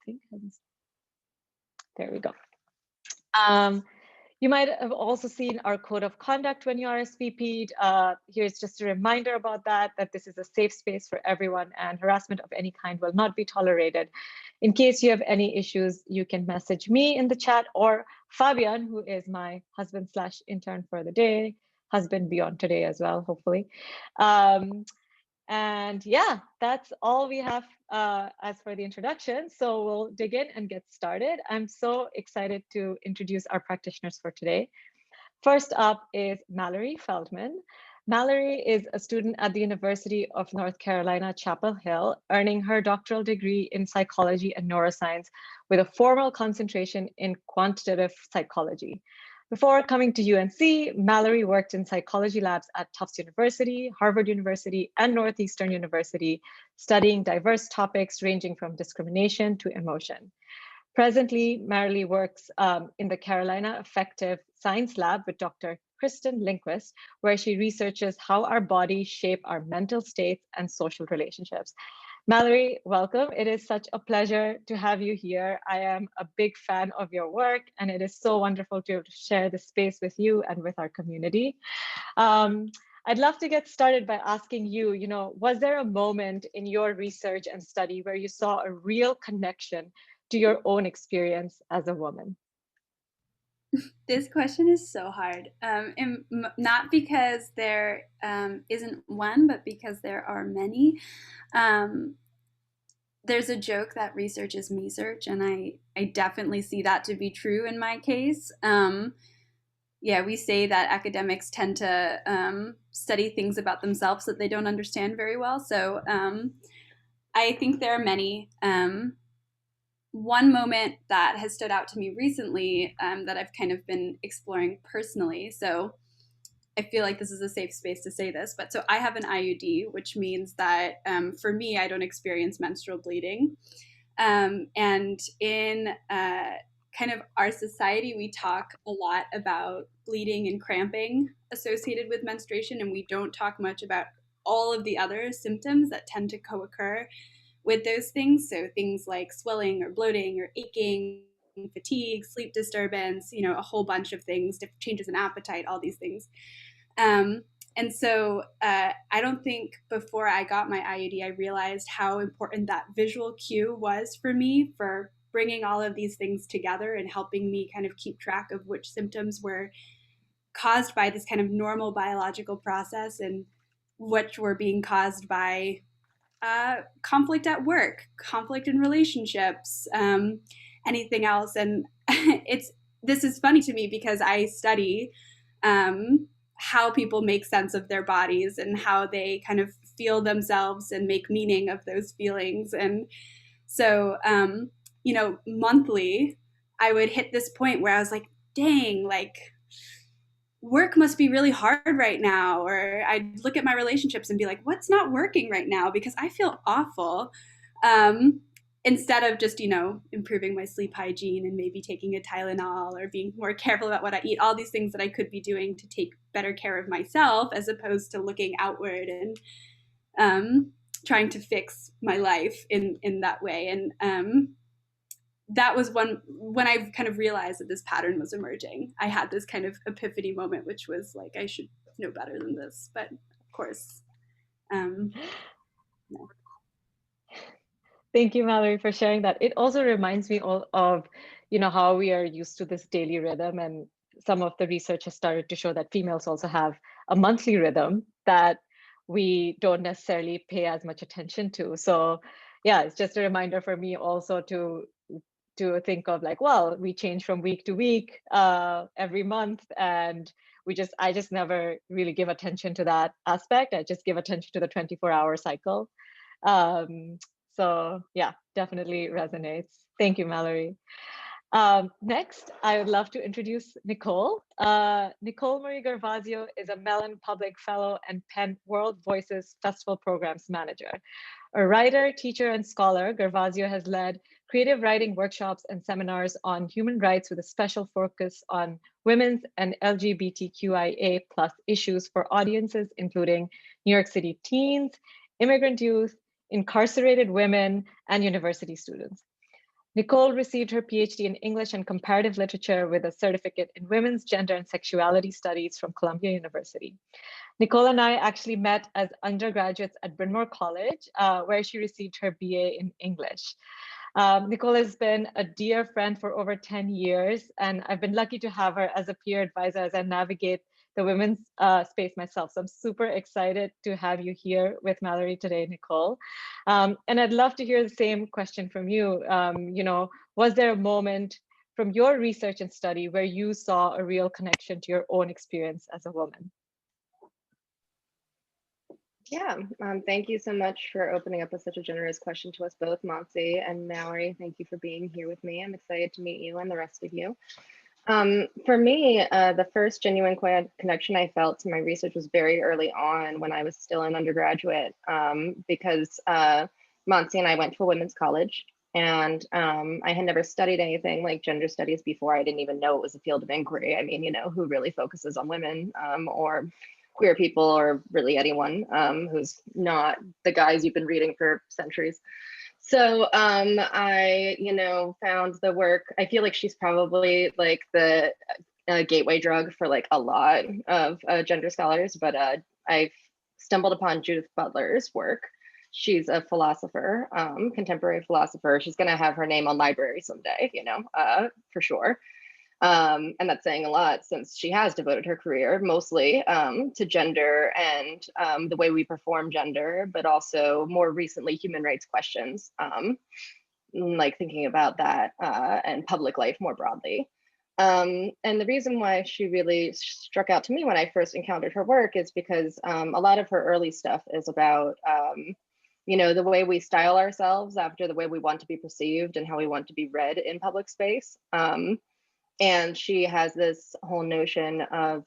thing. There we go. You might have also seen our code of conduct when you RSVP'd. Here's just a reminder about that this is a safe space for everyone and harassment of any kind will not be tolerated. In case you have any issues, you can message me in the chat or Fabian, who is my husband/intern for the day, husband beyond today as well, hopefully. And yeah, that's all we have as for the introduction. So we'll dig in and get started. I'm so excited to introduce our practitioners for today. First up is Mallory Feldman. Mallory is a student at the University of North Carolina, Chapel Hill, earning her doctoral degree in psychology and neuroscience with a formal concentration in quantitative psychology. Before coming to UNC, Mallory worked in psychology labs at Tufts University, Harvard University, and Northeastern University, studying diverse topics ranging from discrimination to emotion. Presently, Mallory works in the Carolina Affective Science Lab with Dr. Kristen Lindquist, where she researches how our bodies shape our mental states and social relationships. Mallory, welcome. It is such a pleasure to have you here. I am a big fan of your work, and it is so wonderful to share this space with you and with our community. I'd love to get started by asking you, was there a moment in your research and study where you saw a real connection to your own experience as a woman? This question is so hard, and not because there isn't one, but because there are many. There's a joke that research is me-search, and I definitely see that to be true in my case. Yeah, we say that academics tend to study things about themselves that they don't understand very well. So I think there are many. One moment that has stood out to me recently that I've kind of been exploring personally. So I feel like this is a safe space to say this, but so I have an IUD, which means that for me, I don't experience menstrual bleeding. And in kind of our society, we talk a lot about bleeding and cramping associated with menstruation, and we don't talk much about all of the other symptoms that tend to co-occur with those things. So things like swelling or bloating or aching, fatigue, sleep disturbance, a whole bunch of things, changes in appetite, all these things. And so I don't think before I got my IUD, I realized how important that visual cue was for me for bringing all of these things together and helping me kind of keep track of which symptoms were caused by this kind of normal biological process and which were being caused by conflict at work, conflict in relationships, anything else. And this is funny to me because I study how people make sense of their bodies and how they kind of feel themselves and make meaning of those feelings. And so, monthly, I would hit this point where I was like, dang, like work must be really hard right now. Or I'd look at my relationships and be like, what's not working right now? Because I feel awful. Instead of just, improving my sleep hygiene and maybe taking a Tylenol or being more careful about what I eat, all these things that I could be doing to take better care of myself, as opposed to looking outward and trying to fix my life in that way. And that was when I kind of realized that this pattern was emerging. I had this kind of epiphany moment, which was like, I should know better than this. But of course, no. Thank you, Mallory, for sharing that. It also reminds me of, how we are used to this daily rhythm, and some of the research has started to show that females also have a monthly rhythm that we don't necessarily pay as much attention to. So yeah, it's just a reminder for me also to think of like, well, we change from week to week every month, and I just never really give attention to that aspect. I just give attention to the 24-hour cycle. So yeah, definitely resonates. Thank you, Mallory. Next, I would love to introduce Nicole. Nicole Marie Gervasio is a Mellon Public Fellow and Penn World Voices Festival Programs Manager. A writer, teacher, and scholar, Gervasio has led creative writing workshops and seminars on human rights with a special focus on women's and LGBTQIA+ issues for audiences, including New York City teens, immigrant youth, incarcerated women, and university students. Nicole received her PhD in English and Comparative Literature with a certificate in Women's Gender and Sexuality Studies from Columbia University. Nicole and I actually met as undergraduates at Bryn Mawr College, where she received her BA in English. Nicole has been a dear friend for over 10 years, and I've been lucky to have her as a peer advisor as I navigate the women's space myself. So I'm super excited to have you here with Mallory today, Nicole. And I'd love to hear the same question from you. Was there a moment from your research and study where you saw a real connection to your own experience as a woman? Yeah, thank you so much for opening up with such a generous question to us both, Mansi and Mallory. Thank you for being here with me. I'm excited to meet you and the rest of you. For me, the first genuine connection I felt to my research was very early on when I was still an undergraduate, because Mansi and I went to a women's college, and I had never studied anything like gender studies before. I didn't even know it was a field of inquiry. I mean, who really focuses on women or queer people, or really anyone who's not the guys you've been reading for centuries. So I, found the work. I feel like she's probably like the gateway drug for like a lot of gender scholars, but I've stumbled upon Judith Butler's work. She's a philosopher, contemporary philosopher. She's going to have her name on library someday, for sure. And that's saying a lot, since she has devoted her career mostly to gender and the way we perform gender, but also more recently human rights questions, like thinking about that and public life more broadly. And the reason why she really struck out to me when I first encountered her work is because a lot of her early stuff is about the way we style ourselves after the way we want to be perceived and how we want to be read in public space. And she has this whole notion of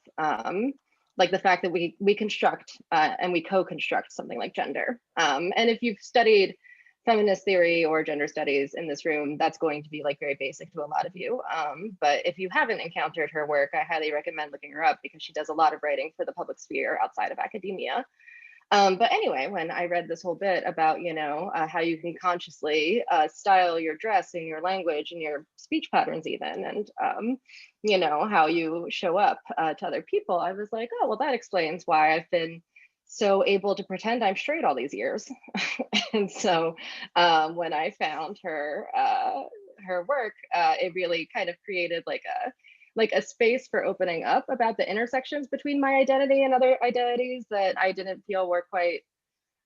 like the fact that we construct and we co-construct something like gender. And if you've studied feminist theory or gender studies in this room, that's going to be like very basic to a lot of you. But if you haven't encountered her work, I highly recommend looking her up, because she does a lot of writing for the public sphere outside of academia. But anyway, when I read this whole bit about, how you can consciously style your dress and your language and your speech patterns even, and, how you show up to other people, I was like, oh, well, that explains why I've been so able to pretend I'm straight all these years. And so when I found her work, it really kind of created like a space for opening up about the intersections between my identity and other identities that I didn't feel were quite.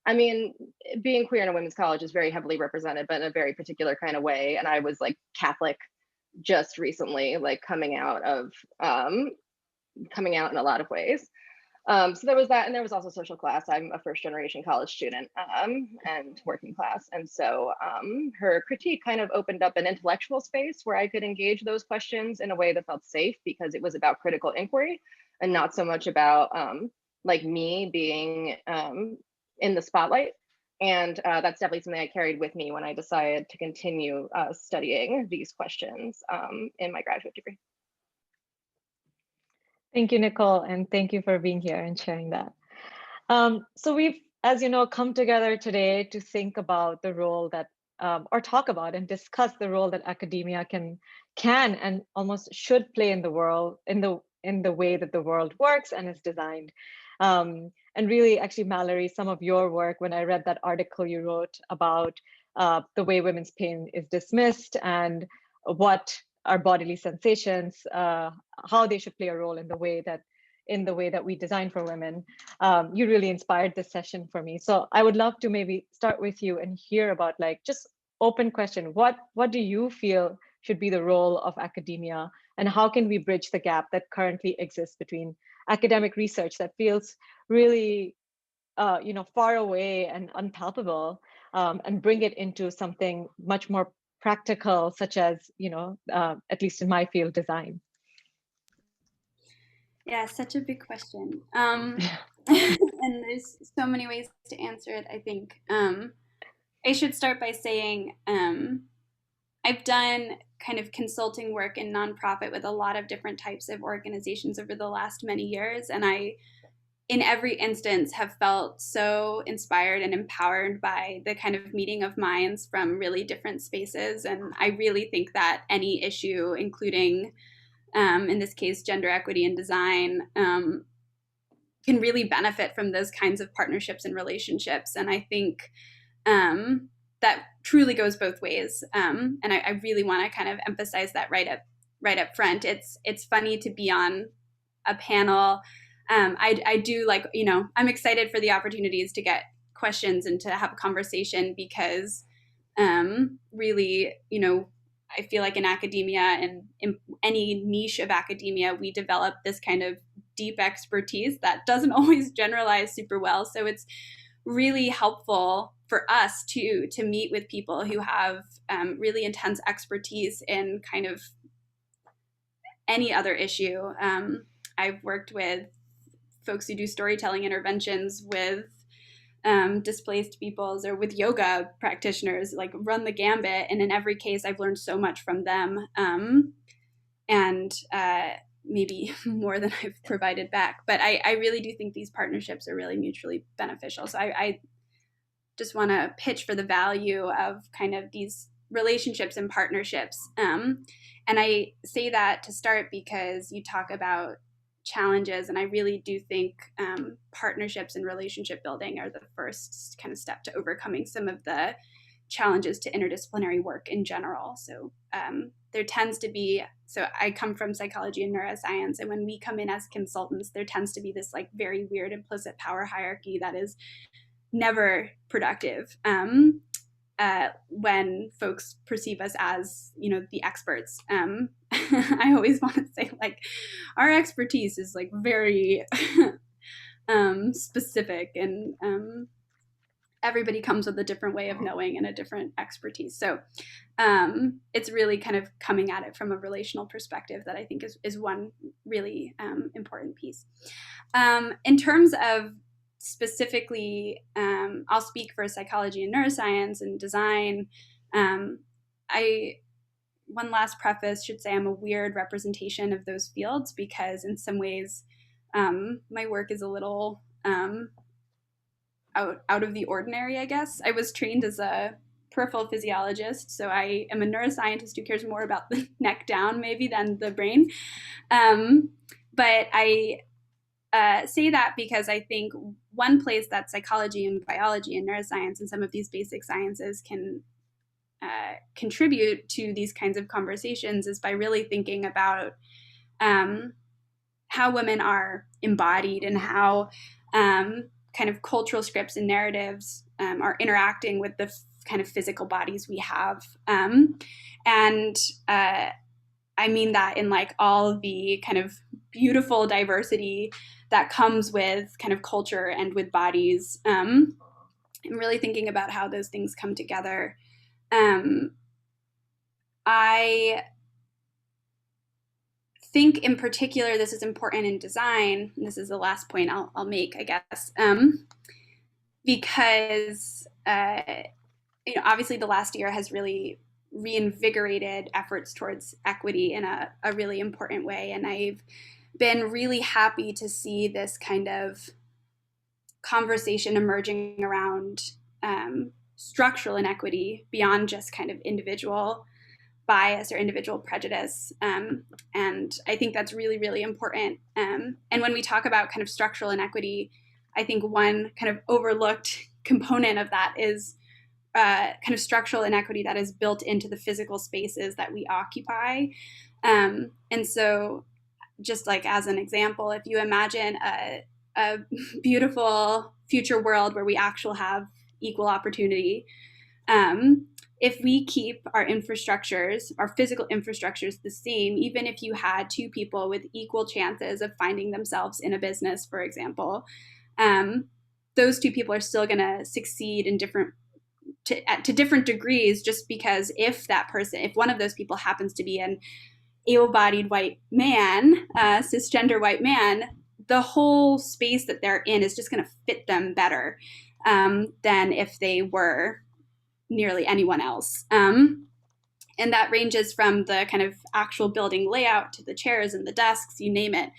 I mean, being queer in a women's college is very heavily represented, but in a very particular kind of way. And I was like Catholic just recently, like coming out in a lot of ways. So there was that, and there was also social class. I'm a first generation college student and working class. And so her critique kind of opened up an intellectual space where I could engage those questions in a way that felt safe, because it was about critical inquiry and not so much about like me being in the spotlight. And that's definitely something I carried with me when I decided to continue studying these questions in my graduate degree. Thank you, Nicole, and thank you for being here and sharing that. So we've, as you know, come together today to think about the role that, or talk about and discuss the role that academia can and almost should play in the world, in the way that the world works and is designed. And really, actually, Mallory, some of your work, when I read that article you wrote about the way women's pain is dismissed and what our bodily sensations, how they should play a role in the way that we design for women. You really inspired this session for me. So I would love to maybe start with you and hear about, like, just open question. What do you feel should be the role of academia, and how can we bridge the gap that currently exists between academic research that feels really far away and unpalpable, and bring it into something much more practical, such as, at least in my field, design? Yeah, such a big question. And there's so many ways to answer it, I think. I should start by saying I've done kind of consulting work in nonprofit with a lot of different types of organizations over the last many years, and I in every instance have felt so inspired and empowered by the kind of meeting of minds from really different spaces. And I really think that any issue, including in this case, gender equity in design, can really benefit from those kinds of partnerships and relationships. And I think that truly goes both ways. And I really want to kind of emphasize that right up front. It's funny to be on a panel. I do like, I'm excited for the opportunities to get questions and to have a conversation because really, I feel like in academia and in any niche of academia, we develop this kind of deep expertise that doesn't always generalize super well. So it's really helpful for us to meet with people who have really intense expertise in kind of any other issue. I've worked with folks who do storytelling interventions with displaced peoples or with yoga practitioners, like run the gambit. And in every case, I've learned so much from them. And maybe more than I've provided back. But I really do think these partnerships are really mutually beneficial. So I just want to pitch for the value of kind of these relationships and partnerships. And I say that to start because you talk about challenges, and I really do think partnerships and relationship building are the first kind of step to overcoming some of the challenges to interdisciplinary work in general. So there tends to be, so I come from psychology and neuroscience, and when we come in as consultants, there tends to be this like very weird implicit power hierarchy that is never productive when folks perceive us as, the experts. I always want to say like our expertise is like very specific, and everybody comes with a different way of knowing and a different expertise. So it's really kind of coming at it from a relational perspective that I think is one really important piece. In terms of specifically, I'll speak for psychology and neuroscience and design. One last preface should say I'm a weird representation of those fields because in some ways my work is a little out of the ordinary, I guess. I was trained as a peripheral physiologist, so I am a neuroscientist who cares more about the neck down maybe than the brain. But I say that because I think one place that psychology and biology and neuroscience and some of these basic sciences can contribute to these kinds of conversations is by really thinking about how women are embodied and how kind of cultural scripts and narratives are interacting with the kind of physical bodies we have. And I mean that in like all the kind of beautiful diversity that comes with kind of culture and with bodies. And really thinking about how those things come together. I think in particular, this is important in design. And this is the last point I'll make, I guess, because obviously the last year has really reinvigorated efforts towards equity in a really important way. And I've been really happy to see this kind of conversation emerging around structural inequity beyond just kind of individual bias or individual prejudice. And I think that's really, really important. And when we talk about kind of structural inequity, I think one kind of overlooked component of that is kind of structural inequity that is built into the physical spaces that we occupy. And so just like as an example, if you imagine a beautiful future world where we actually have equal opportunity, if we keep our infrastructures, our physical infrastructures the same, even if you had two people with equal chances of finding themselves in a business, for example, those two people are still going to succeed in to different degrees, just because if one of those people happens to be an able-bodied white man, cisgender white man, the whole space that they're in is just going to fit them better than if they were nearly anyone else. And that ranges from the kind of actual building layout to the chairs and the desks, you name it.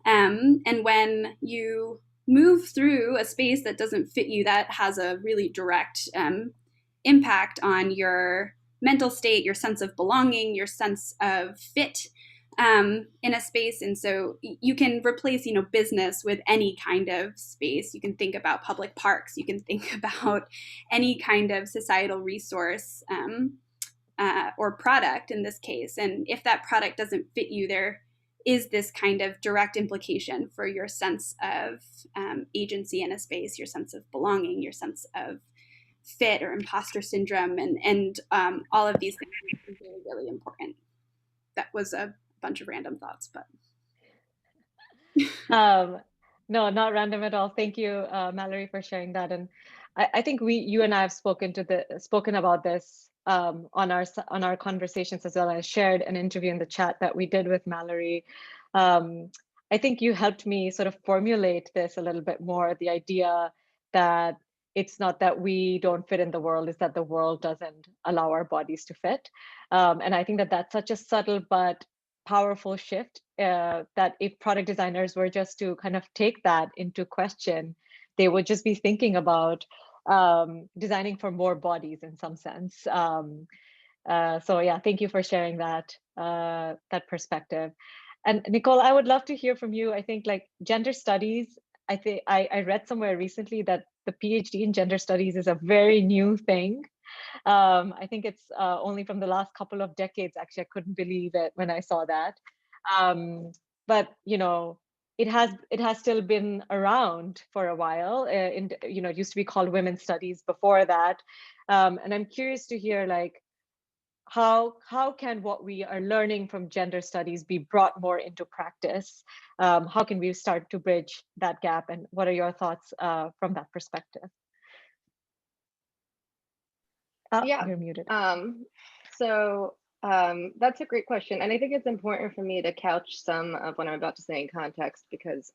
And when you move through a space that doesn't fit you, that has a really direct impact on your mental state, your sense of belonging, your sense of fit in a space. And so you can replace, business with any kind of space. You can think about public parks. You can think about any kind of societal resource or product in this case. And if that product doesn't fit you, there is this kind of direct implication for your sense of agency in a space, your sense of belonging, your sense of fit or imposter syndrome, and all of these things are really, really important. That was a bunch of random thoughts, but no, not random at all. Thank you, Mallory, for sharing that. And I think you and I have spoken about this on our conversations as well. I shared an interview in the chat that we did with Mallory. I think you helped me sort of formulate this a little bit more, the idea that it's not that we don't fit in the world, it's that the world doesn't allow our bodies to fit. And I think that that's such a subtle but powerful shift, that if product designers were just to kind of take that into question, they would just be thinking about designing for more bodies in some sense. So yeah, thank you for sharing that perspective. And Nicole, I would love to hear from you. I think like gender studies, I read somewhere recently that the PhD in gender studies is a very new thing. I think it's only from the last couple of decades. Actually, I couldn't believe it when I saw that. But it has still been around for a while. It used to be called women's studies before that. And I'm curious to hear like how can what we are learning from gender studies be brought more into practice? How can we start to bridge that gap? And what are your thoughts from that perspective? Yeah, you're muted. So that's a great question. And I think it's important for me to couch some of what I'm about to say in context, because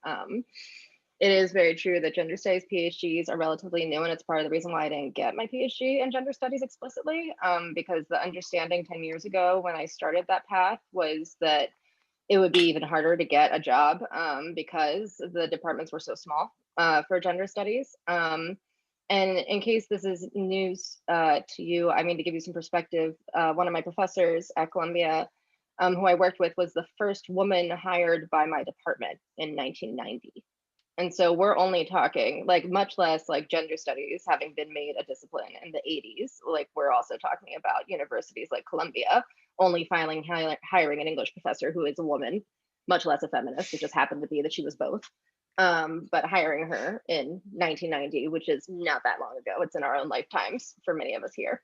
it is very true that gender studies PhDs are relatively new, and it's part of the reason why I didn't get my PhD in gender studies explicitly, because the understanding 10 years ago when I started that path was that it would be even harder to get a job because the departments were so small for gender studies. And in case this is news to you, I mean, to give you some perspective, one of my professors at Columbia, who I worked with, was the first woman hired by my department in 1990. And so we're only talking like much less like gender studies having been made a discipline in the 80s. Like we're also talking about universities like Columbia only hiring an English professor who is a woman, much less a feminist. It just happened to be that she was both. But hiring her in 1990, which is not that long ago. It's in our own lifetimes for many of us here.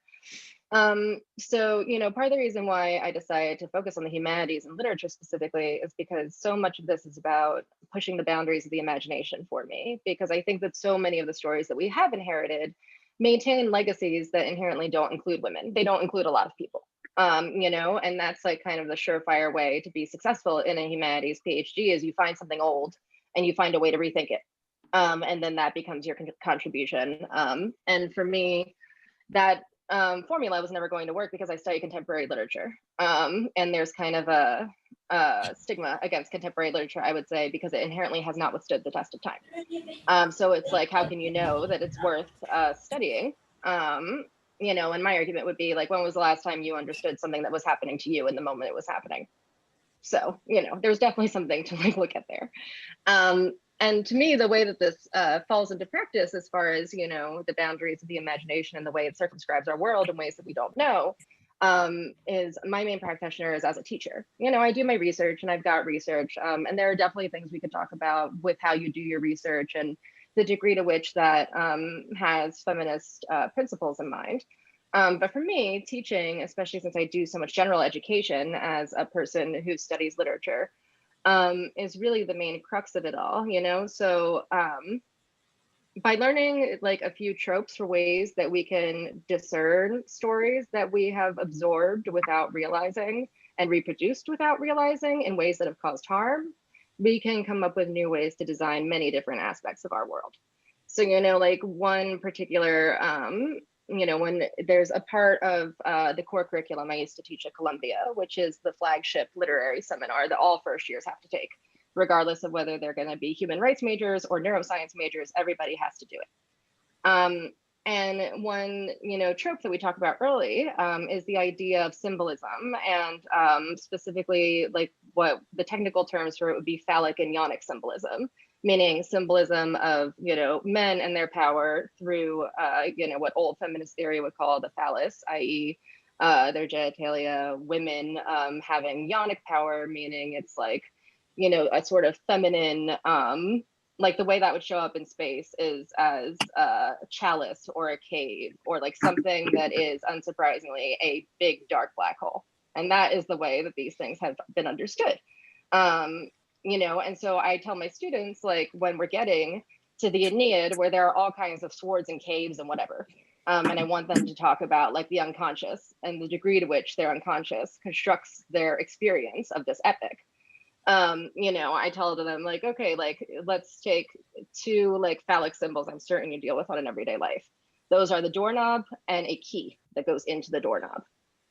So, part of the reason why I decided to focus on the humanities and literature specifically is because so much of this is about pushing the boundaries of the imagination for me, because I think that so many of the stories that we have inherited maintain legacies that inherently don't include women. They don't include a lot of people, and that's like kind of the surefire way to be successful in a humanities PhD is you find something old and you find a way to rethink it. And then that becomes your contribution. And for me, that formula was never going to work because I study contemporary literature. And there's kind of a stigma against contemporary literature, I would say, because it inherently has not withstood the test of time. So it's like, how can you know that it's worth studying? And my argument would be like, when was the last time you understood something that was happening to you in the moment it was happening? So, there's definitely something to like look at there. And to me, the way that this falls into practice, as far as, the boundaries of the imagination and the way it circumscribes our world in ways that we don't know, is my main practitioner is as a teacher. I do my research and I've got research, and there are definitely things we could talk about with how you do your research and the degree to which that has feminist principles in mind. But for me, teaching, especially since I do so much general education as a person who studies literature, is really the main crux of it all, So by learning like a few tropes for ways that we can discern stories that we have absorbed without realizing and reproduced without realizing in ways that have caused harm, we can come up with new ways to design many different aspects of our world. So, like one particular when there's a part of the core curriculum I used to teach at Columbia, which is the flagship literary seminar that all first years have to take. regardless of whether they're going to be human rights majors or neuroscience majors. Everybody has to do it. And one, trope that we talked about early is the idea of symbolism, and specifically, like, what the technical terms for it would be phallic and yonic symbolism, meaning symbolism of, men and their power through, what old feminist theory would call the phallus, i.e., their genitalia, women having yonic power, meaning it's like, a sort of feminine, like the way that would show up in space is as a chalice or a cave, or like something that is unsurprisingly a big dark black hole. And that is the way that these things have been understood. And so I tell my students, like, when we're getting to the Aeneid, where there are all kinds of swords and caves and whatever, and I want them to talk about like the unconscious and the degree to which their unconscious constructs their experience of this epic. I tell them, like, okay, like, let's take two like phallic symbols I'm certain you deal with on an everyday life. Those are the doorknob and a key that goes into the doorknob.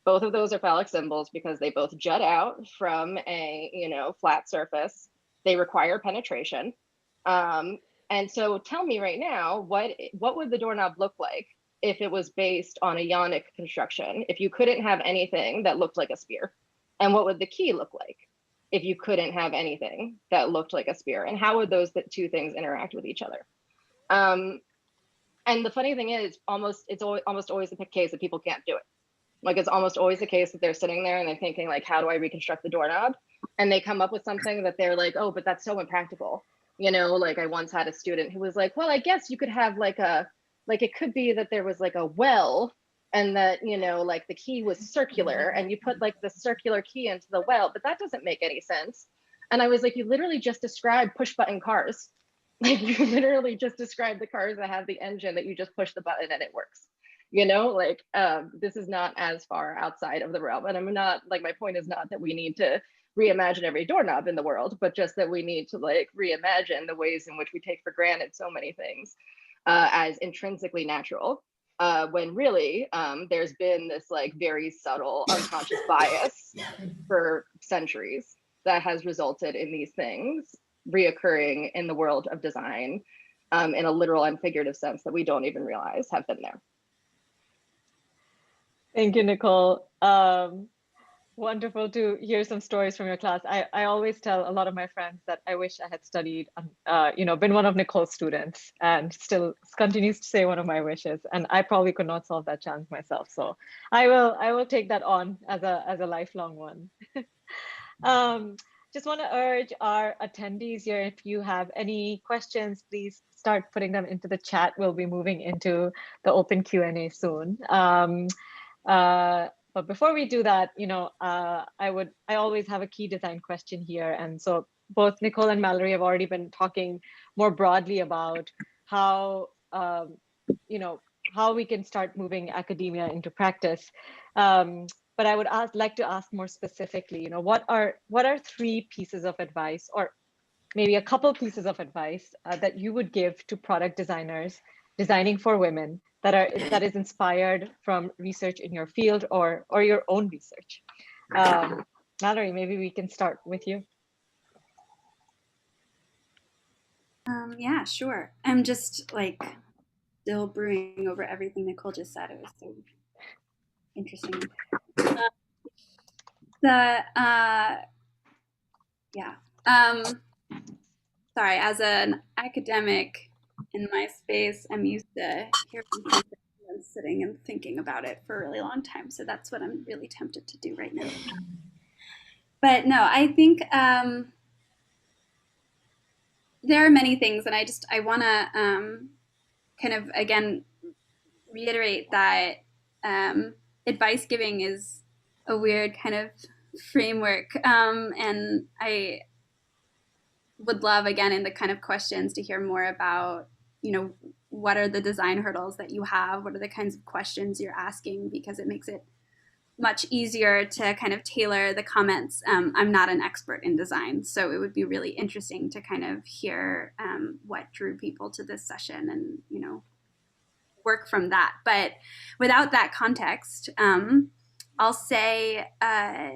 Both of those are phallic symbols because they both jut out from a, flat surface. They require penetration. And so tell me right now, what would the doorknob look like if it was based on a yonic construction, if you couldn't have anything that looked like a spear? And what would the key look like if you couldn't have anything that looked like a spear? And how would those two things interact with each other? And the funny thing is, it's almost always the case that people can't do it. Like, it's almost always the case that they're sitting there and they're thinking, like, how do I reconstruct the doorknob? And they come up with something that they're like, oh, but that's so impractical. Like, I once had a student who was like, well, I guess you could have it could be that there was like a well, and that, like the key was circular and you put like the circular key into the well, but that doesn't make any sense. And I was like, you literally just described push button cars. Like, you literally just described the cars that have the engine that you just push the button and it works. This is not as far outside of the realm. And I'm not, like, my point is not that we need to reimagine every doorknob in the world, but just that we need to like reimagine the ways in which we take for granted so many things as intrinsically natural, when really there's been this like very subtle unconscious bias for centuries that has resulted in these things reoccurring in the world of design in a literal and figurative sense that we don't even realize have been there. Thank you, Nicole. Wonderful to hear some stories from your class. I always tell a lot of my friends that I wish I had studied, been one of Nicole's students, and still continues to say one of my wishes. And I probably could not solve that challenge myself. So I will take that on as a lifelong one. Just want to urge our attendees here, if you have any questions, please start putting them into the chat. We'll be moving into the open Q&A soon. But before we do that, I always have a key design question here. And so both Nicole and Mallory have already been talking more broadly about how, how we can start moving academia into practice. But I would like to ask more specifically, what are 3 pieces of advice, or maybe a couple pieces of advice that you would give to product designers designing for women that is inspired from research in your field or your own research? Mallory, maybe we can start with you. Yeah, sure. I'm just like still brewing over everything Nicole just said. It was so interesting. Sorry, as an academic in my space, I'm used to hearing something and sitting and thinking about it for a really long time. So that's what I'm really tempted to do right now. But no, I think there are many things, and I want to kind of, again, reiterate that advice giving is a weird kind of framework, and I would love, again, in the kind of questions, to hear more about, what are the design hurdles that you have? What are the kinds of questions you're asking? Because it makes it much easier to kind of tailor the comments. I'm not an expert in design, so it would be really interesting to kind of hear what drew people to this session and, work from that. But without that context, I'll say a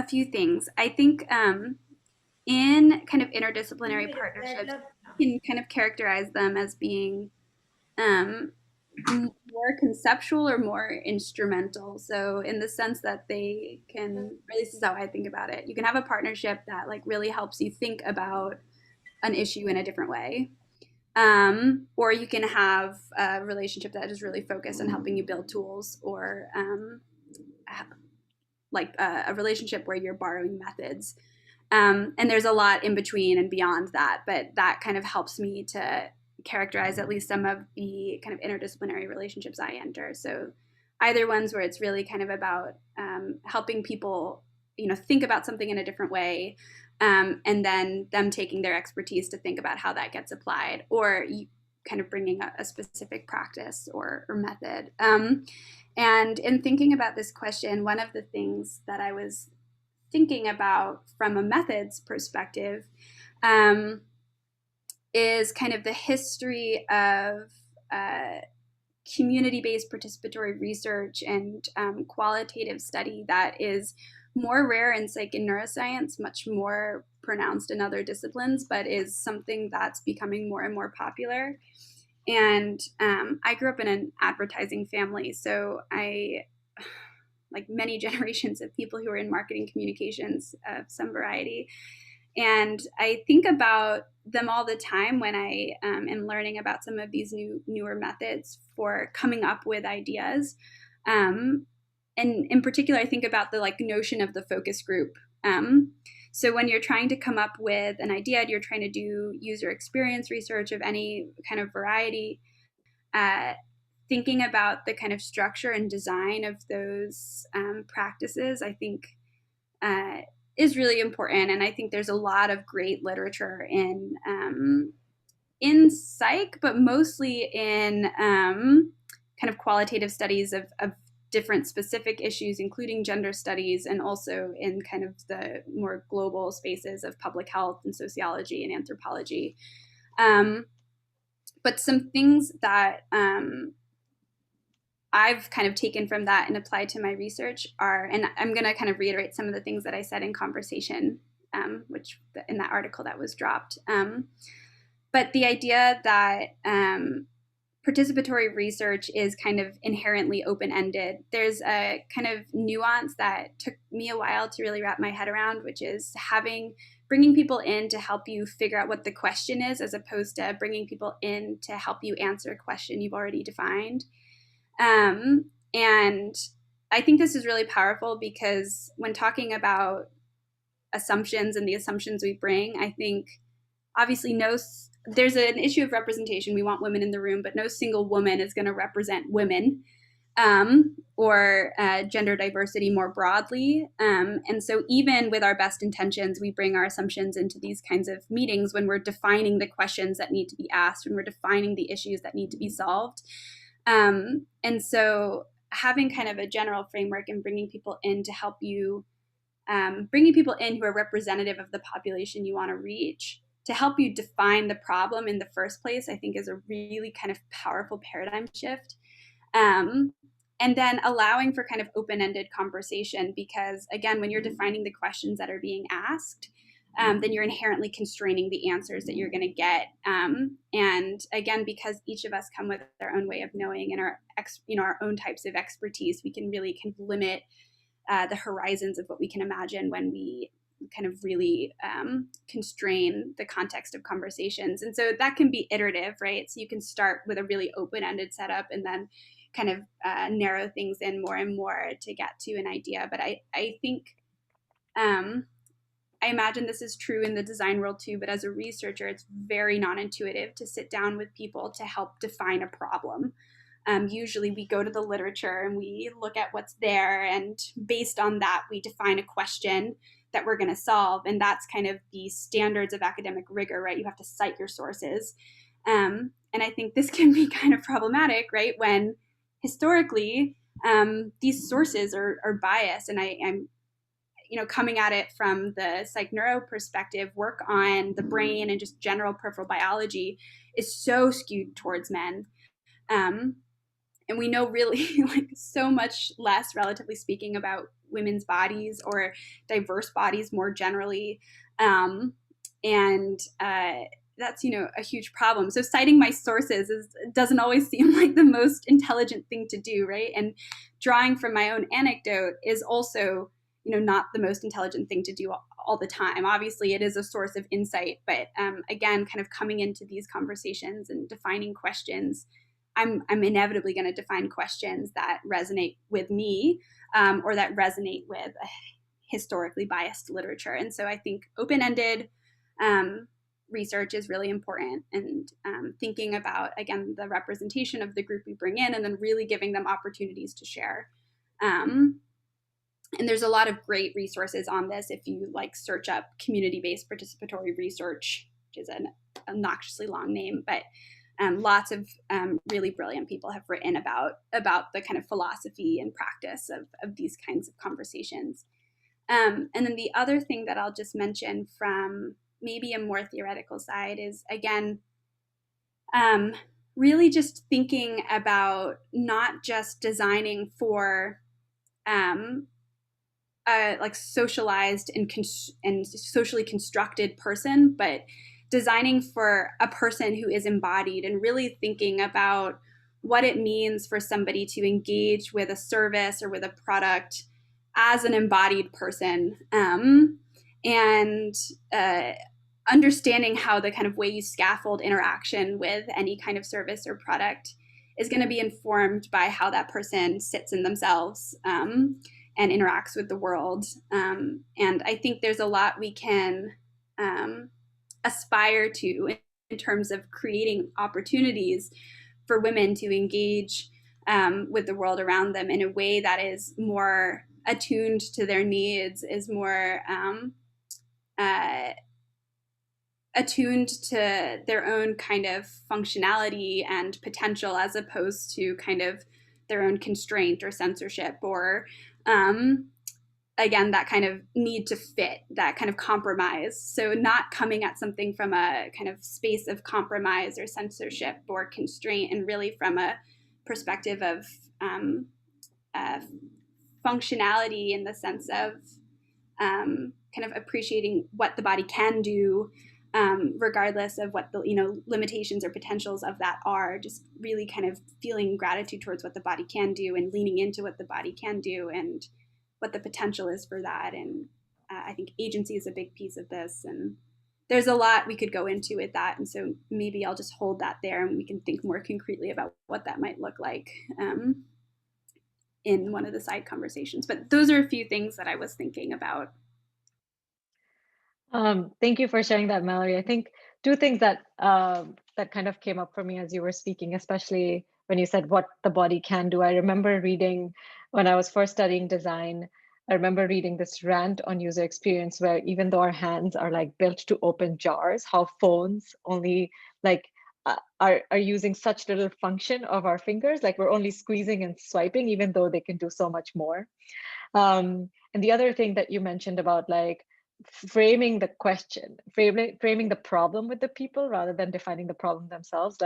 few things. I think in kind of interdisciplinary partnerships, you can kind of characterize them as being more conceptual or more instrumental. So in the sense that they can, or at least this is how I think about it, you can have a partnership that like really helps you think about an issue in a different way. Or you can have a relationship that is really focused on helping you build tools, or like a relationship where you're borrowing methods. And there's a lot in between and beyond that, but that kind of helps me to characterize at least some of the kind of interdisciplinary relationships I enter. So either ones where it's really kind of about helping people, think about something in a different way, and then them taking their expertise to think about how that gets applied, or you kind of bringing a specific practice or method. And in thinking about this question, one of the things that I was thinking about from a methods perspective is kind of the history of community-based participatory research and qualitative study that is more rare in psych and neuroscience, much more pronounced in other disciplines, but is something that's becoming more and more popular. And I grew up in an advertising family, so like many generations of people who are in marketing communications of some variety. And I think about them all the time when I am learning about some of these newer methods for coming up with ideas. And in particular, I think about the like notion of the focus group. So when you're trying to come up with an idea, you're trying to do user experience research of any kind of variety, thinking about the kind of structure and design of those practices, I think is really important. And I think there's a lot of great literature in psych, but mostly in kind of qualitative studies of different specific issues, including gender studies, and also in kind of the more global spaces of public health and sociology and anthropology. But some things that I've kind of taken from that and applied to my research are, and I'm going to kind of reiterate some of the things that I said in conversation, which in that article that was dropped. But the idea that participatory research is kind of inherently open-ended. There's a kind of nuance that took me a while to really wrap my head around, which is bringing people in to help you figure out what the question is, as opposed to bringing people in to help you answer a question you've already defined. And I think this is really powerful because when talking about assumptions and the assumptions we bring, I think obviously there's an issue of representation. We want women in the room, but no single woman is going to represent women or gender diversity more broadly. And so even with our best intentions, we bring our assumptions into these kinds of meetings when we're defining the questions that need to be asked, when we're defining the issues that need to be solved. And so having kind of a general framework and bringing people in to help you, bringing people in who are representative of the population you want to reach, to help you define the problem in the first place, I think is a really kind of powerful paradigm shift. And then allowing for kind of open-ended conversation, because again, when you're defining the questions that are being asked, then you're inherently constraining the answers that you're going to get. And again, because each of us come with our own way of knowing and our own types of expertise, we can really kind of limit the horizons of what we can imagine when we kind of really constrain the context of conversations. And so that can be iterative, right? So you can start with a really open-ended setup and then kind of narrow things in more and more to get to an idea. But I think, I imagine this is true in the design world too, but as a researcher, it's very non-intuitive to sit down with people to help define a problem. Usually we go to the literature and we look at what's there, and based on that, we define a question that we're going to solve. And that's kind of the standards of academic rigor, right? You have to cite your sources. And I think this can be kind of problematic, right? When historically, these sources are biased. And I'm coming at it from the psych neuro perspective, work on the brain and just general peripheral biology is so skewed towards men. And we know really like so much less, relatively speaking, about women's bodies or diverse bodies more generally. And that's, a huge problem. So citing my sources doesn't always seem like the most intelligent thing to do, right? And drawing from my own anecdote is also, not the most intelligent thing to do all the time. Obviously, it is a source of insight, but again, kind of coming into these conversations and defining questions, I'm inevitably going to define questions that resonate with me, or that resonate with historically biased literature. And so I think open-ended research is really important, and thinking about, again, the representation of the group we bring in, and then really giving them opportunities to share. And there's a lot of great resources on this if you search up community-based participatory research, which is an obnoxiously long name, but lots of really brilliant people have written about the kind of philosophy and practice of these kinds of conversations. And then the other thing that I'll just mention from maybe a more theoretical side is, again, really just thinking about not just designing for a socialized and socially constructed person, but designing for a person who is embodied, and really thinking about what it means for somebody to engage with a service or with a product as an embodied person, and understanding how the kind of way you scaffold interaction with any kind of service or product is going to be informed by how that person sits in themselves, and interacts with the world. And I think there's a lot we can aspire to in terms of creating opportunities for women to engage with the world around them in a way that is more attuned to their needs, is more attuned to their own kind of functionality and potential, as opposed to kind of their own constraint or censorship, or again, that kind of need to fit, that kind of compromise. So not coming at something from a kind of space of compromise or censorship or constraint, and really from a perspective of functionality, in the sense of kind of appreciating what the body can do, regardless of what the limitations or potentials of that are. Just really kind of feeling gratitude towards what the body can do, and leaning into what the body can do and what the potential is for that. And I think agency is a big piece of this, and there's a lot we could go into with that. And so maybe I'll just hold that there, and we can think more concretely about what that might look like in one of the side conversations. But those are a few things that I was thinking about. Thank you for sharing that, Mallory. I think two things that that kind of came up for me as you were speaking, especially when you said what the body can do. I remember reading, when I was first studying design, I remember reading this rant on user experience, where even though our hands are built to open jars, how phones only are using such little function of our fingers, we're only squeezing and swiping, even though they can do so much more. And the other thing that you mentioned about framing the question, framing the problem with the people rather than defining the problem themselves.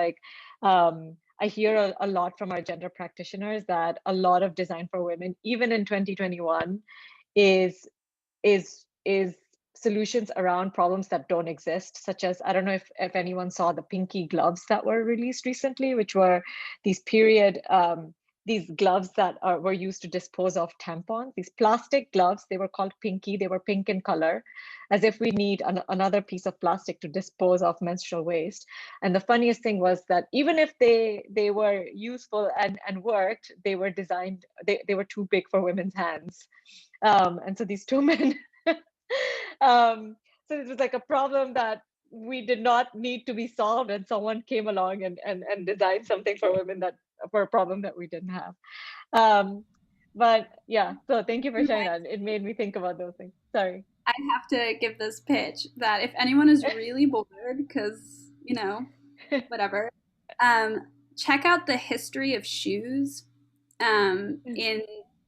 I hear a lot from our gender practitioners that a lot of design for women, even in 2021, is solutions around problems that don't exist, such as, I don't know if anyone saw the pinky gloves that were released recently, which were these these gloves that were used to dispose of tampons, these plastic gloves. They were called pinky. They were pink in color, as if we need another piece of plastic to dispose of menstrual waste. And the funniest thing was that even if they were useful and worked, they were designed, they were too big for women's hands. And so these two men, so it was a problem that we did not need to be solved, and someone came along and designed something for women for a problem that we didn't have. But yeah, so thank you for sharing that. It made me think about those things. Sorry. I have to give this pitch that if anyone is really bored, because, whatever, check out the history of shoes in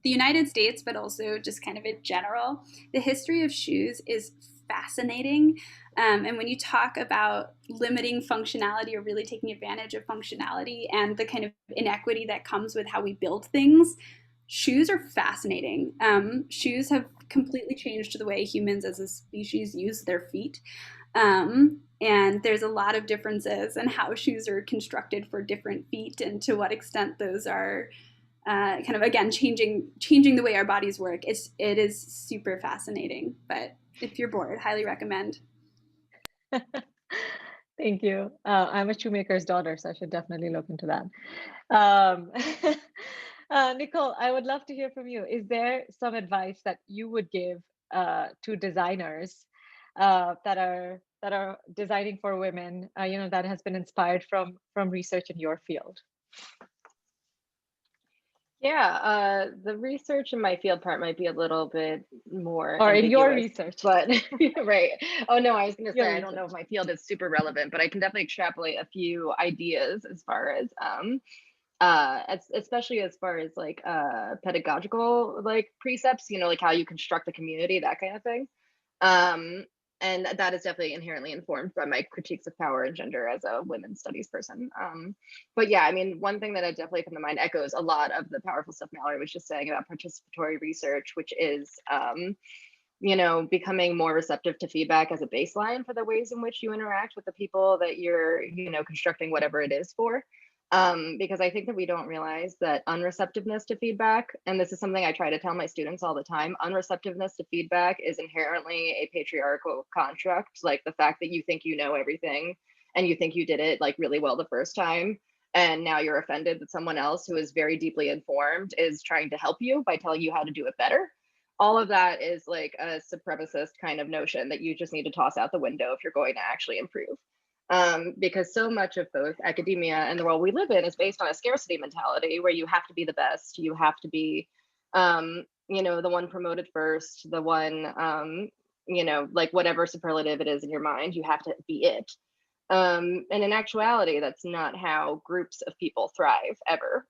the United States, but also just kind of in general. The history of shoes is fascinating. And when you talk about limiting functionality or really taking advantage of functionality and the kind of inequity that comes with how we build things, shoes are fascinating. Shoes have completely changed the way humans as a species use their feet. And there's a lot of differences in how shoes are constructed for different feet and to what extent those are kind of, again, changing the way our bodies work. It is super fascinating, but if you're bored, highly recommend. Thank you. I'm a shoemaker's daughter, so I should definitely look into that. Um, Nicole, I would love to hear from you. Is there some advice that you would give to designers that are designing for women, that has been inspired from research in your field? Yeah, the research in my field part might be a little bit more Or in your ambiguous, research. but right. Oh no, I was going to Your say, I don't know if research. my field is super relevant, but I can definitely extrapolate a few ideas as far as especially as far as like pedagogical like precepts, like how you construct the community, that kind of thing. Um, and that is definitely inherently informed by my critiques of power and gender as a women's studies person. But yeah, I mean, one thing that I definitely come to mind echoes a lot of the powerful stuff Mallory was just saying about participatory research, which is, becoming more receptive to feedback as a baseline for the ways in which you interact with the people that you're, constructing whatever it is for. Because I think that we don't realize that unreceptiveness to feedback, and this is something I try to tell my students all the time, unreceptiveness to feedback is inherently a patriarchal construct. Like the fact that you think you know everything and you think you did it like really well the first time, and now you're offended that someone else who is very deeply informed is trying to help you by telling you how to do it better. All of that is like a supremacist kind of notion that you just need to toss out the window if you're going to actually improve. Because so much of both academia and the world we live in is based on a scarcity mentality where you have to be the best, you have to be, the one promoted first, the one, like whatever superlative it is in your mind, you have to be it. And in actuality, that's not how groups of people thrive ever.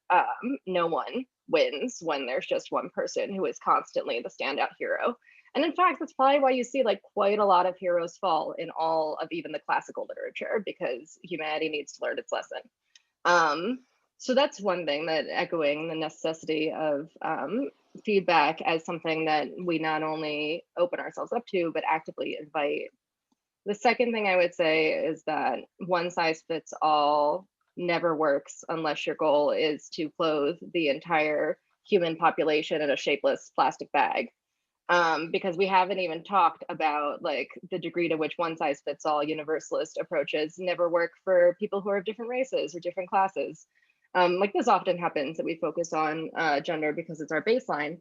No one wins when there's just one person who is constantly the standout hero. And in fact, that's probably why you see like quite a lot of heroes fall in all of even the classical literature, because humanity needs to learn its lesson. So that's one thing, that echoing the necessity of feedback as something that we not only open ourselves up to, but actively invite. The second thing I would say is that one size fits all never works unless your goal is to clothe the entire human population in a shapeless plastic bag. Because we haven't even talked about like the degree to which one size fits all universalist approaches never work for people who are of different races or different classes. Like this often happens that we focus on gender because it's our baseline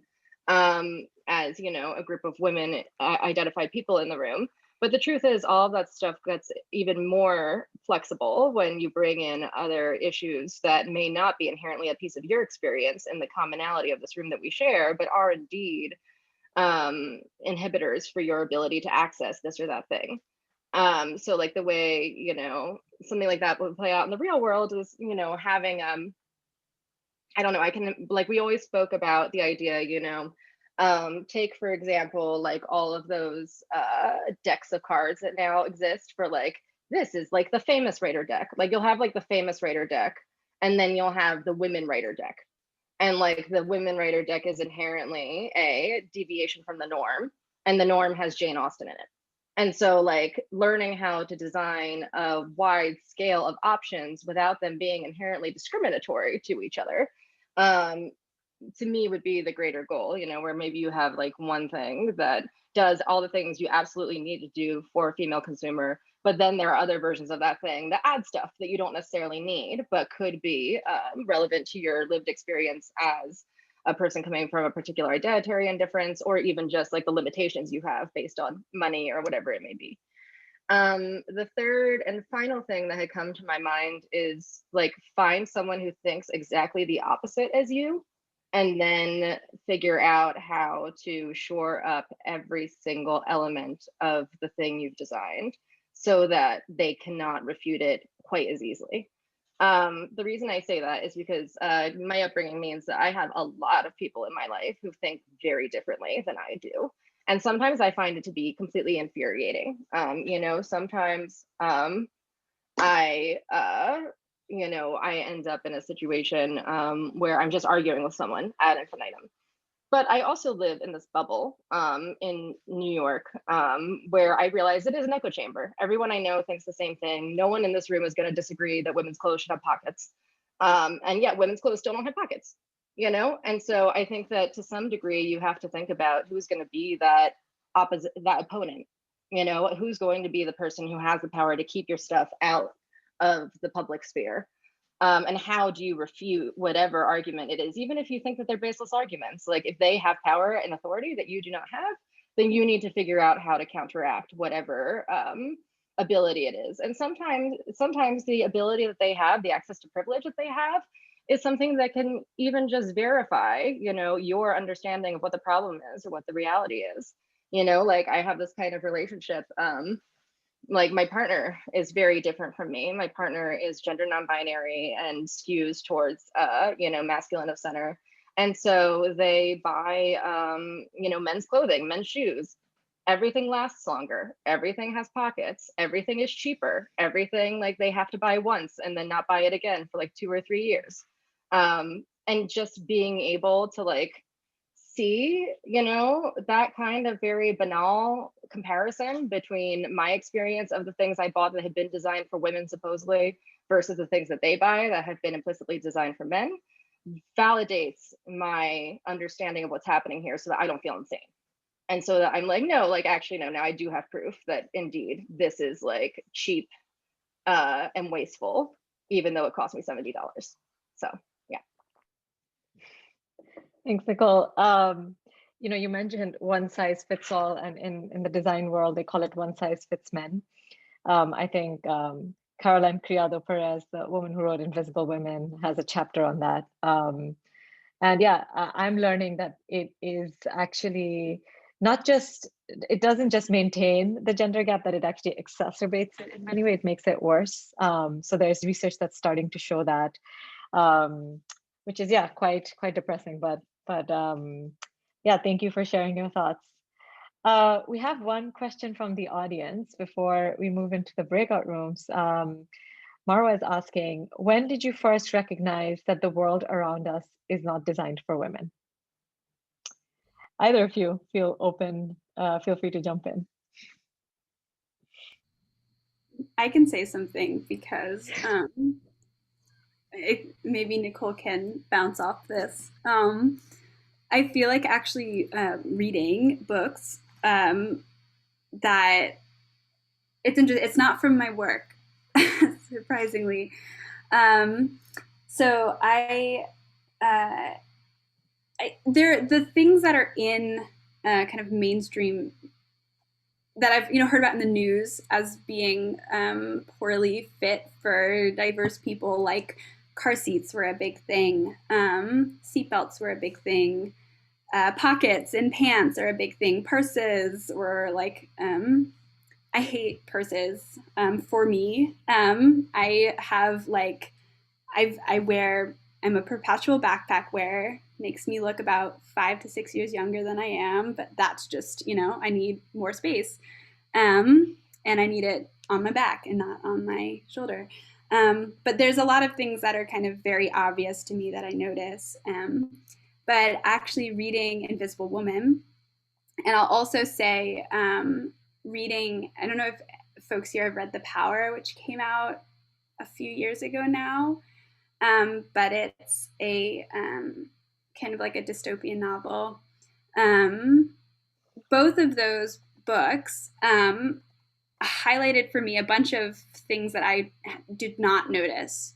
as, a group of women identified people in the room. But the truth is all of that stuff gets even more flexible when you bring in other issues that may not be inherently a piece of your experience in the commonality of this room that we share, but are indeed inhibitors for your ability to access this or that thing. So like the way, something like that would play out in the real world is, having, I don't know, I can, like, we always spoke about the idea, take, for example, like all of those decks of cards that now exist for like, this is like the famous writer deck. Like you'll have like the famous writer deck, and then you'll have the women writer deck. And like the women writer deck is inherently a deviation from the norm, and the norm has Jane Austen in it. And so like learning how to design a wide scale of options without them being inherently discriminatory to each other, to me would be the greater goal, where maybe you have like one thing that does all the things you absolutely need to do for a female consumer, but then there are other versions of that thing that add stuff that you don't necessarily need, but could be relevant to your lived experience as a person coming from a particular identitarian difference, or even just like the limitations you have based on money or whatever it may be. The third and final thing that had come to my mind is like find someone who thinks exactly the opposite as you, and then figure out how to shore up every single element of the thing you've designed so that they cannot refute it quite as easily. The reason I say that is because my upbringing means that I have a lot of people in my life who think very differently than I do. And sometimes I find it to be completely infuriating. Sometimes I I end up in a situation where I'm just arguing with someone ad infinitum. But I also live in this bubble in New York where I realize it is an echo chamber. Everyone I know thinks the same thing. No one in this room is going to disagree that women's clothes should have pockets. And yet women's clothes still don't have pockets, you know? And so I think that to some degree, you have to think about who's going to be that opponent, you know, who's going to be the person who has the power to keep your stuff out of the public sphere. And how do you refute whatever argument it is, even if you think that they're baseless arguments? Like if they have power and authority that you do not have, then you need to figure out how to counteract whatever ability it is. And sometimes the ability that they have, the access to privilege that they have, is something that can even just verify, you know, your understanding of what the problem is or what the reality is. You know, like I have this kind of relationship. Like my partner is very different from me. My partner is gender non-binary and skews towards you know, masculine of center. And so they buy you know, men's clothing, men's shoes. Everything lasts longer. Everything has pockets. Everything is cheaper. Everything, like, they have to buy once and then not buy it again for like 2 or 3 years. And just being able to like see, you know, that kind of very banal comparison between my experience of the things I bought that had been designed for women supposedly versus the things that they buy that have been implicitly designed for men validates my understanding of what's happening here so that I don't feel insane. And so that I'm like, no, like actually, no, now I do have proof that indeed this is like cheap and wasteful, even though it cost me $70. So yeah. Thanks, Nicole. You know, you mentioned one size fits all, and in the design world, they call it one size fits men. I think Caroline Criado Perez, the woman who wrote Invisible Women, has a chapter on that. And yeah, I'm learning that it is actually not just, it doesn't just maintain the gender gap, that it actually exacerbates it in many ways, it makes it worse. So there's research that's starting to show that, which is, yeah, quite depressing, but yeah, thank you for sharing your thoughts. We have one question from the audience before we move into the breakout rooms. Marwa is asking, when did you first recognize that the world around us is not designed for women? Either of you feel open, feel free to jump in. I can say something because maybe Nicole can bounce off this. I feel like actually reading books that it's not from my work, surprisingly. So the things that are in kind of mainstream that I've heard about in the news as being poorly fit for diverse people, like car seats were a big thing, seatbelts were a big thing, pockets in pants are a big thing, purses were like, I hate purses. For me, I have like, I'm a perpetual backpack wearer. Makes me look about 5 to 6 years younger than I am, but that's just, I need more space. And I need it on my back and not on my shoulder. But there's a lot of things that are kind of very obvious to me that I notice. But actually reading Invisible Woman, and I'll also say reading, I don't know if folks here have read The Power, which came out a few years ago now. But it's a kind of like a dystopian novel. Both of those books highlighted for me a bunch of things that I did not notice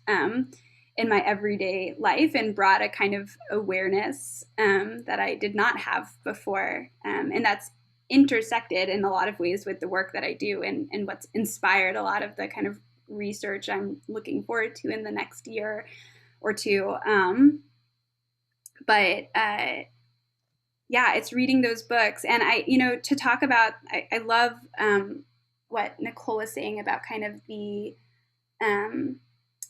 in my everyday life, and brought a kind of awareness that I did not have before. And that's intersected in a lot of ways with the work that I do, and what's inspired a lot of the kind of research I'm looking forward to in the next year or two. But yeah, it's reading those books. And to talk about, I love what Nicole was saying about kind of the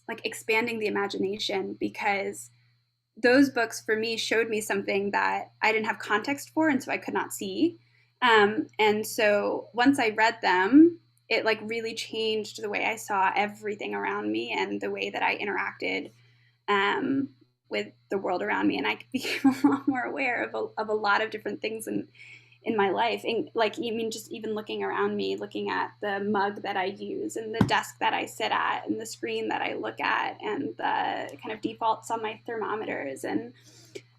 like expanding the imagination, because those books for me showed me something that I didn't have context for, and so I could not see. And so once I read them, it like really changed the way I saw everything around me and the way that I interacted with the world around me, and I became a lot more aware of a lot of different things in my life. And like, I mean, just even looking around me, looking at the mug that I use and the desk that I sit at and the screen that I look at and the kind of defaults on my thermometers. And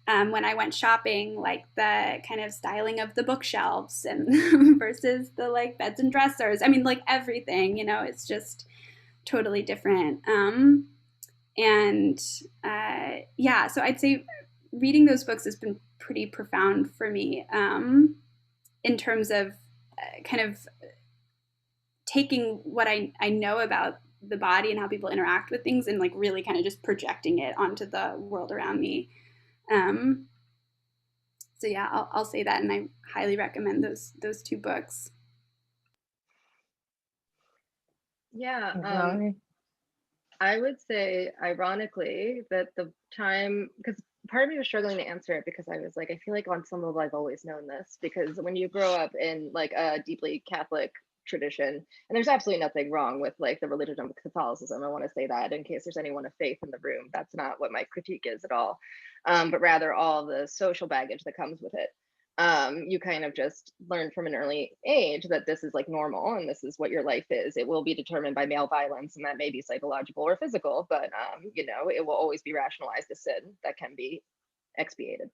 when I went shopping, like the kind of styling of the bookshelves and versus the like beds and dressers. I mean, like everything, you know, it's just totally different. Yeah, so I'd say reading those books has been pretty profound for me, in terms of kind of taking what I know about the body and how people interact with things and like really kind of just projecting it onto the world around me. So yeah, I'll say that, and I highly recommend those two books. Yeah, I would say, ironically, that the time, because part of me was struggling to answer it because I was like, I feel like on some level I've always known this, because when you grow up in like a deeply Catholic tradition, and there's absolutely nothing wrong with like the religion of Catholicism, I want to say that in case there's anyone of faith in the room, that's not what my critique is at all, but rather all the social baggage that comes with it. You kind of just learn from an early age that this is like normal and this is what your life is. It will be determined by male violence, and that may be psychological or physical, but you know, it will always be rationalized as sin that can be expiated.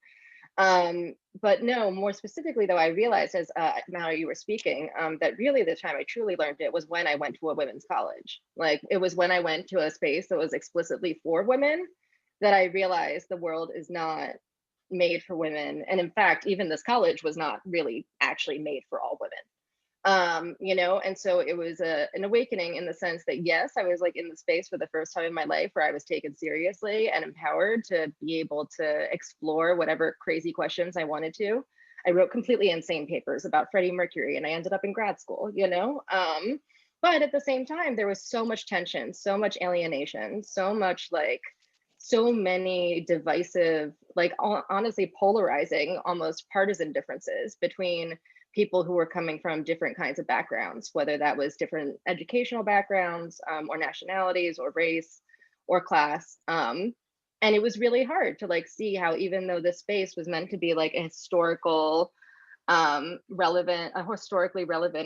But no, more specifically though, I realized as Mallory, you were speaking, that really the time I truly learned it was when I went to a women's college. Like it was when I went to a space that was explicitly for women that I realized the world is not made for women. And in fact, even this college was not really actually made for all women. You know, and so it was an awakening in the sense that yes, I was like in the space for the first time in my life where I was taken seriously and empowered to be able to explore whatever crazy questions I wanted to. I wrote completely insane papers about Freddie Mercury and I ended up in grad school, you know. But at the same time, there was so much tension, so much alienation, so much like so many divisive, like honestly polarizing, almost partisan differences between people who were coming from different kinds of backgrounds, whether that was different educational backgrounds, or nationalities or race or class. And it was really hard to like see how, even though this space was meant to be like a historically relevant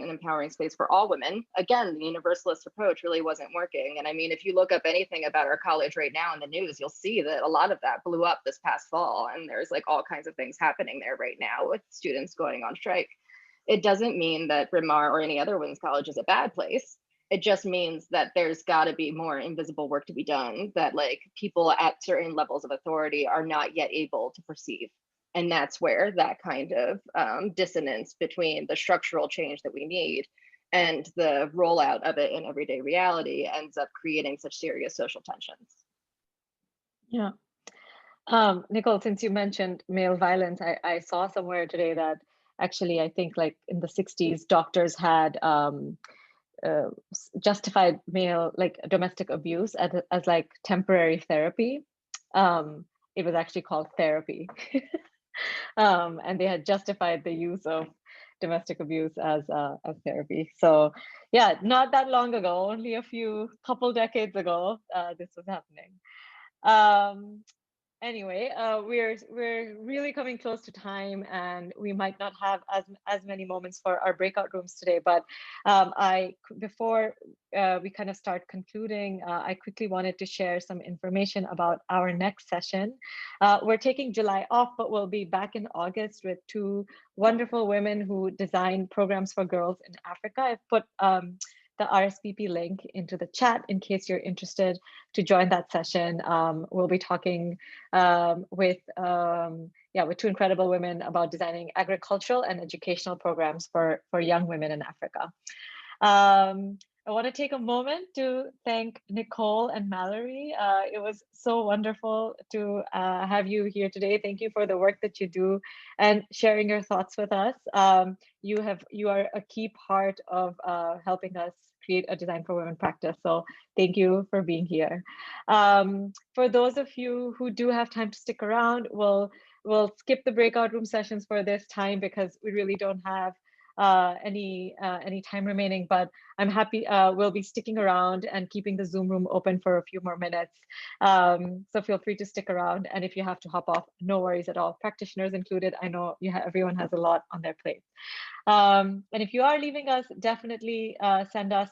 and empowering space for all women, again, the universalist approach really wasn't working. And I mean, if you look up anything about our college right now in the news, you'll see that a lot of that blew up this past fall, and there's like all kinds of things happening there right now with students going on strike. It doesn't mean that Bryn Mawr or any other women's college is a bad place. It just means that there's got to be more invisible work to be done that like people at certain levels of authority are not yet able to perceive. And that's where that kind of dissonance between the structural change that we need and the rollout of it in everyday reality ends up creating such serious social tensions. Yeah. Nicole, since you mentioned male violence, I saw somewhere today that actually, I think like in the 60s, doctors had justified male like domestic abuse as like temporary therapy. It was actually called therapy. And they had justified the use of domestic abuse as therapy. So yeah, not that long ago, only a couple decades ago, this was happening. Anyway, we're really coming close to time, and we might not have as many moments for our breakout rooms today. But before we kind of start concluding, I quickly wanted to share some information about our next session. We're taking July off, but we'll be back in August with two wonderful women who design programs for girls in Africa. I've put the RSVP link into the chat in case you're interested to join that session. We'll be talking with two incredible women about designing agricultural and educational programs for young women in Africa. I want to take a moment to thank Nicole and Mallory. It was so wonderful to have you here today. Thank you for the work that you do and sharing your thoughts with us. You are a key part of helping us create a Design for Women practice. So thank you for being here. For those of you who do have time to stick around, we'll skip the breakout room sessions for this time because we really don't have any time remaining, but I'm happy we'll be sticking around and keeping the Zoom room open for a few more minutes. So feel free to stick around. And if you have to hop off, no worries at all. Practitioners included. I know everyone has a lot on their plate. And if you are leaving us, definitely send us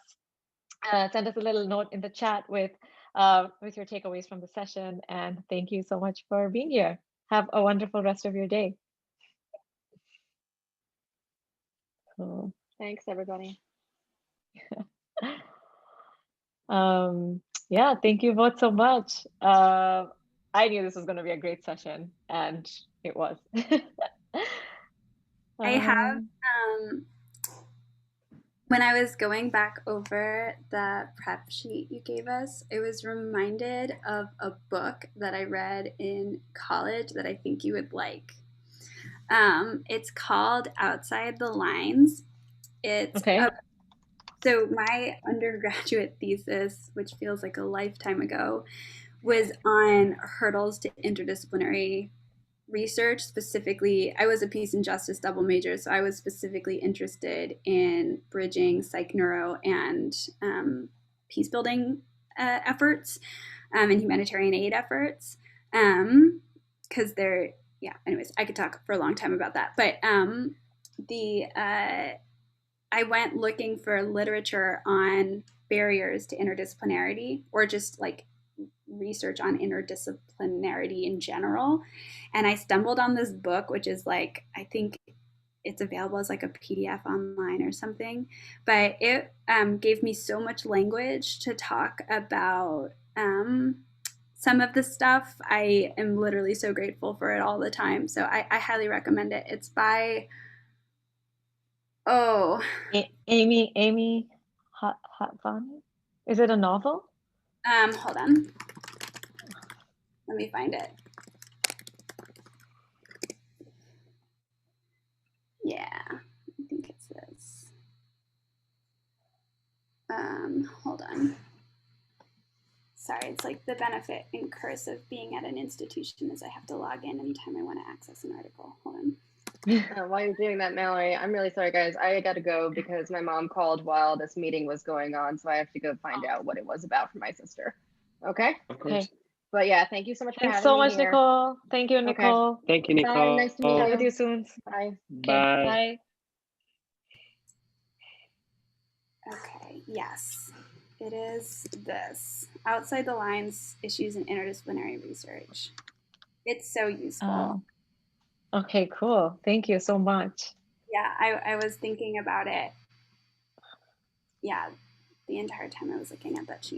a little note in the chat with your takeaways from the session. And thank you so much for being here. Have a wonderful rest of your day. Cool. Thanks, everybody. Yeah, thank you both so much. I knew this was going to be a great session, and it was. I have, when I was going back over the prep sheet you gave us, I was reminded of a book that I read in college that I think you would like. It's called Outside the Lines. It's okay. So my undergraduate thesis, which feels like a lifetime ago, was on hurdles to interdisciplinary research. Specifically, I was a peace and justice double major, so I was specifically interested in bridging psych, neuro, and peace building efforts and humanitarian aid efforts. Because anyways, I could talk for a long time about that. But I went looking for literature on barriers to interdisciplinarity, or just like research on interdisciplinarity in general. And I stumbled on this book, which is like, I think it's available as like a PDF online or something. But it gave me so much language to talk about some of the stuff. I am literally so grateful for it all the time. So I highly recommend it. It's by Amy Hatvani? Is it a novel? Hold on. Let me find it. Yeah, I think it's this. Hold on. Sorry, it's like the benefit and curse of being at an institution is I have to log in anytime I want to access an article. Hold on. While you're doing that, Mallory, I'm really sorry, guys. I got to go because my mom called while this meeting was going on, so I have to go find out what it was about for my sister. Okay? Okay. But yeah, thank you so much for Thanks having so me much, here. Nicole. Thank you, Nicole. Okay. Thank you, Nicole. Bye. Nice to meet Chat you. with you soon. Bye. Okay, Bye. bye. Okay, yes. It is this. Outside the Lines, Issues in Interdisciplinary Research. It's so useful. Okay, cool. Thank you so much. Yeah, I was thinking about it. Yeah, the entire time I was looking at that sheet.